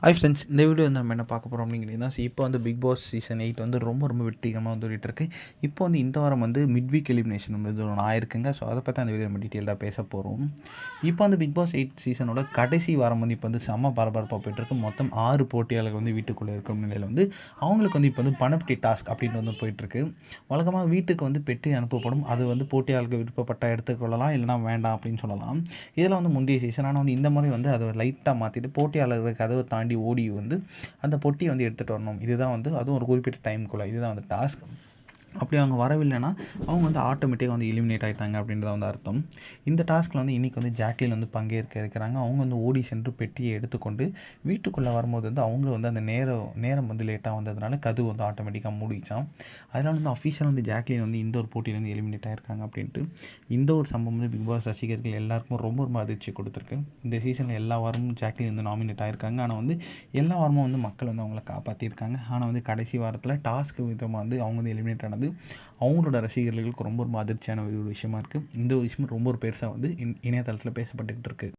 Hi friends, இந்த video வந்து நம்ம என்ன பார்க்க போகிறோம் அப்படிங்கிறீங்கன்னா, இப்போ வந்து பிக் பாஸ் சீசன் 8 வந்து ரொம்ப வெற்றிகரமாக வந்து ஓடிட்டுருக்கு. இப்போ வந்து இந்த வாரம் வந்து மிட் வீக் எலிமினேஷன் வந்து ஒன்று ஆயிருக்குங்க. ஸோ அதை பற்றி அந்த வீடியோ நம்ம டீட்டெயிலாக பேச போகிறோம். இப்போ வந்து பிக் பாஸ் 8 சீசனோட கடைசி வாரம் வந்து இப்போ வந்து செம்ம பரபரப்பாக போயிட்டுருக்கு. மொத்தம் 6 போட்டியாளர்கள் வந்து வீட்டுக்குள்ளே இருக்கும் நிலையில் வந்து அவங்களுக்கு வந்து இப்போ வந்து பணப்பெட்டி டாஸ்க் அப்படின்னு வந்து போயிட்டுருக்கு. வழக்கமாக வீட்டுக்கு வந்து பெட்டி அனுப்பப்படும். அது வந்து போட்டியாளர்கள் விருப்பப்பட்ட எடுத்துக்கொள்ளலாம், இல்லைனா வேண்டாம் அப்படின்னு சொல்லலாம். இதில் வந்து முந்தைய சீசன் ஆனால் வந்து இந்த மாதிரி வந்து அதை லைட்டாக மாற்றிட்டு போட்டியாளர்கள் கதவை தாண்டி ஓடி வந்து அந்த பொட்டியை வந்து எடுத்துகிட்டு வரணும். இதுதான் வந்து அதுவும் ஒரு குறிப்பிட்ட டைமுக்குள்ளே இதுதான் வந்து டாஸ்க். அப்படி அவங்க வரவில்லைன்னா அவங்க வந்து ஆட்டோமேட்டிக்காக வந்து எலிமினேட் ஆகிட்டாங்க அப்படின்றத வந்து அர்த்தம். இந்த டாஸ்கில் வந்து இன்றைக்கி வந்து ஜாக்லின் வந்து பங்கேற்க இருக்கிறாங்க. அவங்க வந்து ஓடி சென்று பெட்டியை எடுத்துக்கொண்டு வீட்டுக்குள்ளே வரும்போது வந்து அவங்க வந்து அந்த நேரம் வந்து லேட்டாக வந்ததுனால கதவு வந்து ஆட்டோமேட்டிக்காக மூடிச்சான். அதனால் வந்து அஃபிஷியல் வந்து ஜாக்லின் வந்து இந்த ஒரு போட்டியிலேருந்து எலிமினேட் ஆகிருக்காங்க அப்படின்ட்டு இந்த ஒரு சம்பவம் வந்து பிக் பாஸ் ரசிகர்கள் எல்லாருக்கும் ரொம்ப அதிர்ச்சி கொடுத்துருக்கு. இந்த சீசனில் எல்லா வாரமும் ஜாக்லின் வந்து நாமினேட் ஆகிருக்காங்க. ஆனால் வந்து எல்லா வாரமும் வந்து மக்கள் வந்து அவங்கள காப்பாற்றிருக்காங்க. ஆனால் வந்து கடைசி வாரத்தில் டாஸ்க் விதமாக வந்து அவங்க வந்து எலிமினேட் ஆனது அவங்களோட ரசிகர்களுக்கு ரொம்ப அதிர்ச்சியான ஒரு விஷயமா இருக்குது. இந்த ஒரு விஷயம் ரொம்ப பெருசாக வந்து இணையதளத்தில் பேசப்பட்டுக்கிட்டு இருக்குது.